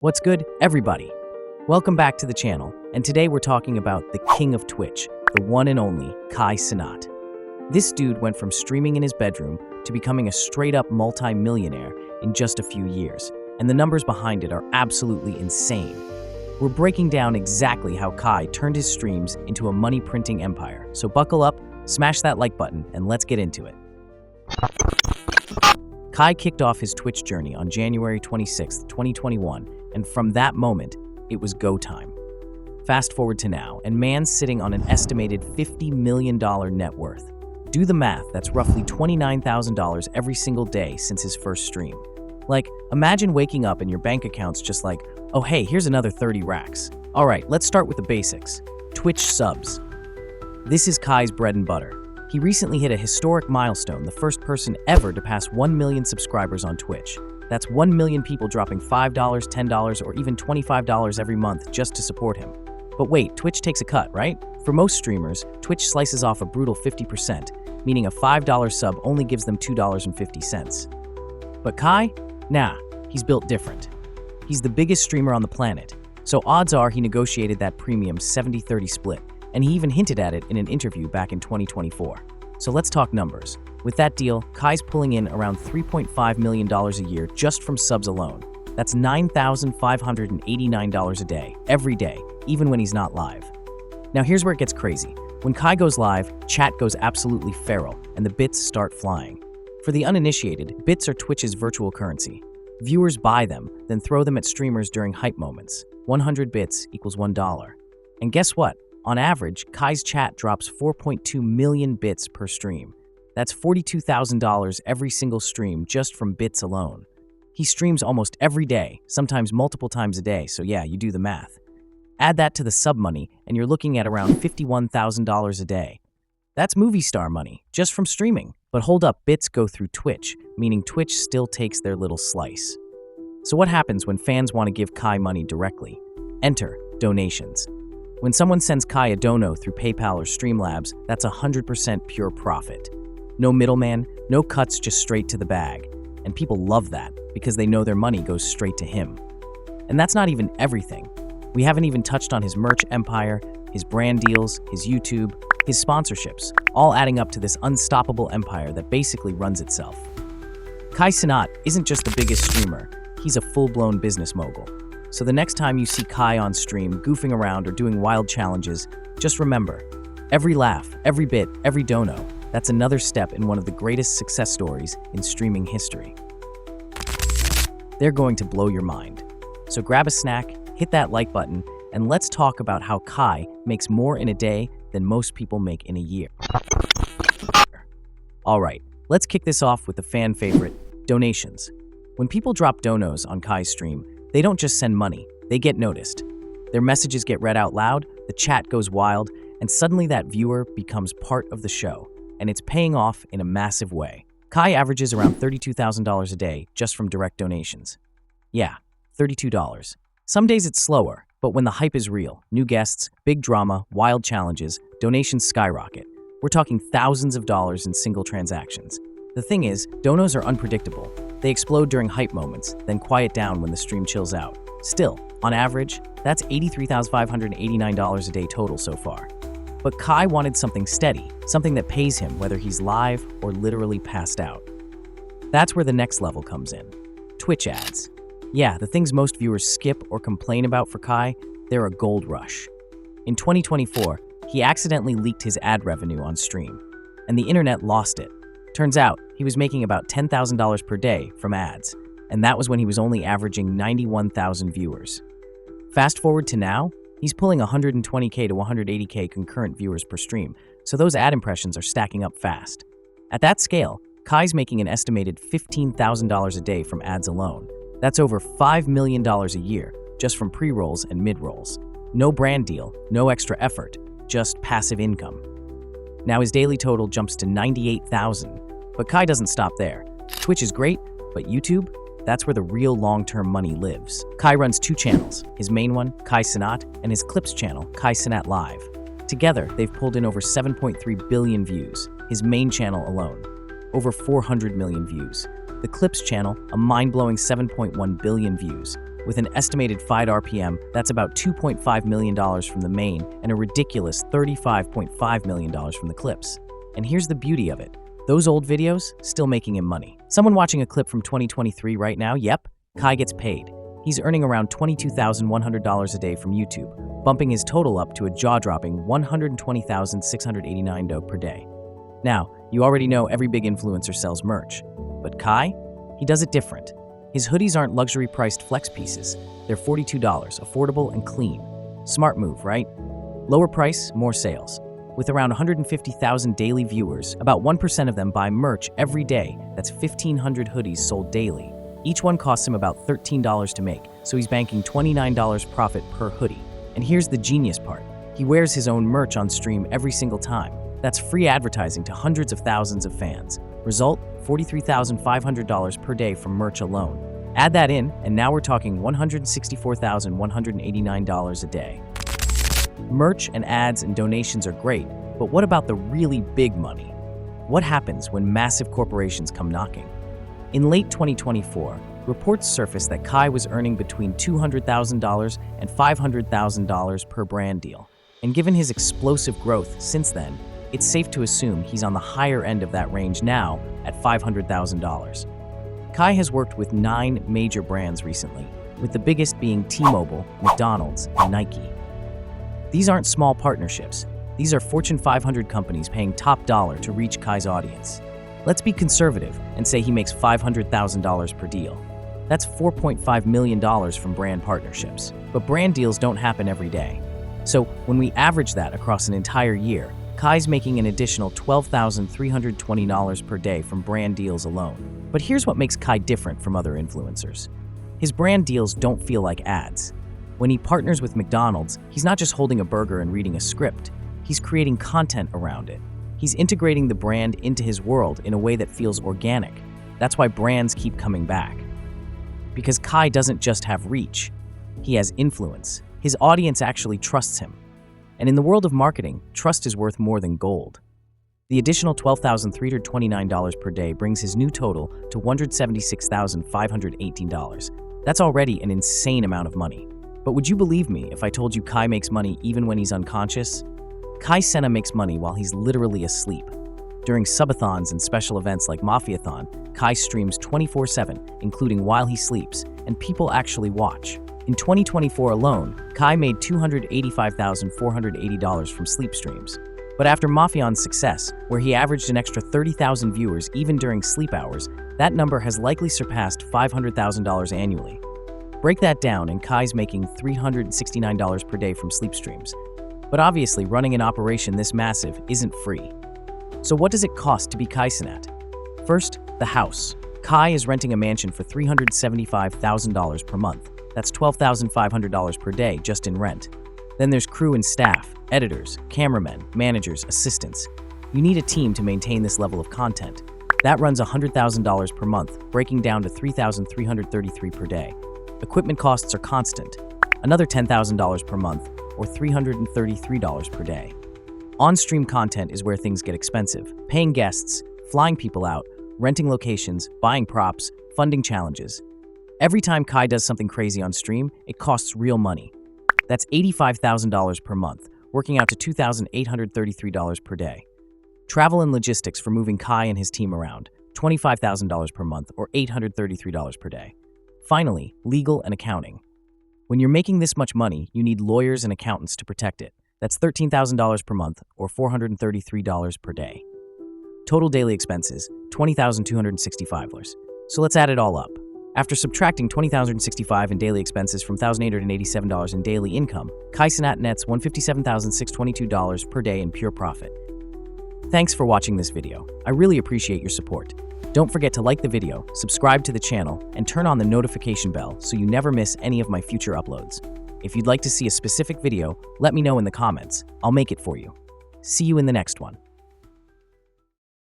What's good, everybody? Welcome back to the channel, and today we're talking about the king of Twitch, the one and only Kai Cenat. This dude went from streaming in his bedroom to becoming a straight-up multi-millionaire in just a few years, and the numbers behind it are absolutely insane. We're breaking down exactly how Kai turned his streams into a money-printing empire, so buckle up, smash that like button, and let's get into it. Kai kicked off his Twitch journey on January 26, 2021, and from that moment, it was go time. Fast forward to now, and man's sitting on an estimated $50 million net worth. Do the math, that's roughly $29,000 every single day since his first stream. Like, imagine waking up and your bank account's just like, oh hey, here's another 30 racks. Alright, let's start with the basics. Twitch subs. This is Kai's bread and butter. He recently hit a historic milestone, the first person ever to pass 1 million subscribers on Twitch. That's 1 million people dropping $5, $10, or even $25 every month just to support him. But wait, Twitch takes a cut, right? For most streamers, Twitch slices off a brutal 50%, meaning a $5 sub only gives them $2.50. But Kai? Nah, he's built different. He's the biggest streamer on the planet, so odds are he negotiated that premium 70-30 split, and he even hinted at it in an interview back in 2024. So let's talk numbers. With that deal, Kai's pulling in around $3.5 million a year just from subs alone. That's $9,589 a day, every day, even when he's not live. Now here's where it gets crazy. When Kai goes live, chat goes absolutely feral, and the bits start flying. For the uninitiated, bits are Twitch's virtual currency. Viewers buy them, then throw them at streamers during hype moments. 100 bits equals $1. And guess what? On average, Kai's chat drops 4.2 million bits per stream. That's $42,000 every single stream just from bits alone. He streams almost every day, sometimes multiple times a day, so yeah, you do the math. Add that to the sub money, and you're looking at around $51,000 a day. That's movie star money, just from streaming. But hold up, bits go through Twitch, meaning Twitch still takes their little slice. So what happens when fans want to give Kai money directly? Enter donations. When someone sends Kai a dono through PayPal or Streamlabs, that's 100% pure profit. No middleman, no cuts, just straight to the bag. And people love that because they know their money goes straight to him. And that's not even everything. We haven't even touched on his merch empire, his brand deals, his YouTube, his sponsorships, all adding up to this unstoppable empire that basically runs itself. Kai Cenat isn't just the biggest streamer, he's a full-blown business mogul. So the next time you see Kai on stream, goofing around or doing wild challenges, just remember, every laugh, every bit, every dono, that's another step in one of the greatest success stories in streaming history. They're going to blow your mind. So grab a snack, hit that like button, and let's talk about how Kai makes more in a day than most people make in a year. Alright, let's kick this off with the fan favorite, donations. When people drop donos on Kai's stream, they don't just send money, they get noticed. Their messages get read out loud, the chat goes wild, and suddenly that viewer becomes part of the show. And it's paying off in a massive way. Kai averages around $32,000 a day just from direct donations. Yeah, $32. Some days it's slower, but when the hype is real, new guests, big drama, wild challenges, donations skyrocket. We're talking thousands of dollars in single transactions. The thing is, donos are unpredictable. They explode during hype moments, then quiet down when the stream chills out. Still, on average, that's $83,589 a day total so far. But Kai wanted something steady, something that pays him whether he's live or literally passed out. That's where the next level comes in. Twitch ads. Yeah, the things most viewers skip or complain about for Kai, they're a gold rush. In 2024, he accidentally leaked his ad revenue on stream, and the internet lost it. Turns out, he was making about $10,000 per day from ads, and that was when he was only averaging 91,000 viewers. Fast forward to now, he's pulling 120K to 180K concurrent viewers per stream, so those ad impressions are stacking up fast. At that scale, Kai's making an estimated $15,000 a day from ads alone. That's over $5 million a year, just from pre-rolls and mid-rolls. No brand deal, no extra effort, just passive income. Now his daily total jumps to 98,000, but Kai doesn't stop there. Twitch is great, but YouTube? That's where the real long-term money lives. Kai runs two channels, his main one, Kai Cenat, and his Clips channel, Kai Cenat Live. Together, they've pulled in over 7.3 billion views, his main channel alone. Over 400 million views. The Clips channel, a mind-blowing 7.1 billion views. With an estimated 5 RPM, that's about $2.5 million from the main and a ridiculous $35.5 million from the clips. And here's the beauty of it. Those old videos, still making him money. Someone watching a clip from 2023 right now, yep, Kai gets paid. He's earning around $22,100 a day from YouTube, bumping his total up to a jaw-dropping $120,689 per day. Now, you already know every big influencer sells merch. But Kai? He does it different. His hoodies aren't luxury-priced flex pieces. They're $42, affordable and clean. Smart move, right? Lower price, more sales. With around 150,000 daily viewers, about 1% of them buy merch every day. That's 1,500 hoodies sold daily. Each one costs him about $13 to make, so he's banking $29 profit per hoodie. And here's the genius part. He wears his own merch on stream every single time. That's free advertising to hundreds of thousands of fans. Result, $43,500 per day from merch alone. Add that in, and now we're talking $164,189 a day. Merch and ads and donations are great, but what about the really big money? What happens when massive corporations come knocking? In late 2024, reports surfaced that Kai was earning between $200,000 and $500,000 per brand deal. And given his explosive growth since then, it's safe to assume he's on the higher end of that range now at $500,000. Kai has worked with 9 major brands recently, with the biggest being T-Mobile, McDonald's, and Nike. These aren't small partnerships. These are Fortune 500 companies paying top dollar to reach Kai's audience. Let's be conservative and say he makes $500,000 per deal. That's $4.5 million from brand partnerships. But brand deals don't happen every day. So when we average that across an entire year, Kai's making an additional $12,320 per day from brand deals alone. But here's what makes Kai different from other influencers. His brand deals don't feel like ads. When he partners with McDonald's, he's not just holding a burger and reading a script. He's creating content around it. He's integrating the brand into his world in a way that feels organic. That's why brands keep coming back. Because Kai doesn't just have reach, he has influence. His audience actually trusts him. And in the world of marketing, trust is worth more than gold. The additional $12,329 per day brings his new total to $176,518. That's already an insane amount of money. But would you believe me if I told you Kai makes money even when he's unconscious? Kai Cenat makes money while he's literally asleep. During subathons and special events like Mafiathon, Kai streams 24/7, including while he sleeps, and people actually watch. In 2024 alone, Kai made $285,480 from sleep streams. But after Mafion's success, where he averaged an extra 30,000 viewers even during sleep hours, that number has likely surpassed $500,000 annually. Break that down and Kai's making $369 per day from sleep streams. But obviously, running an operation this massive isn't free. So what does it cost to be Kai Cenat? First, the house. Kai is renting a mansion for $375,000 per month. That's $12,500 per day just in rent. Then there's crew and staff, editors, cameramen, managers, assistants. You need a team to maintain this level of content. That runs $100,000 per month, breaking down to $3,333 per day. Equipment costs are constant, another $10,000 per month, or $333 per day. On-stream content is where things get expensive. Paying guests, flying people out, renting locations, buying props, funding challenges. Every time Kai does something crazy on stream, it costs real money. That's $85,000 per month, working out to $2,833 per day. Travel and logistics for moving Kai and his team around, $25,000 per month, or $833 per day. Finally, legal and accounting. When you're making this much money, you need lawyers and accountants to protect it. That's $13,000 per month, or $433 per day. Total daily expenses, $20,265. So let's add it all up. After subtracting $20,065 in daily expenses from $1,887 in daily income, Kai Cenat nets $157,622 per day in pure profit. Thanks for watching this video. I really appreciate your support. Don't forget to like the video, subscribe to the channel, and turn on the notification bell so you never miss any of my future uploads. If you'd like to see a specific video, let me know in the comments. I'll make it for you. See you in the next one.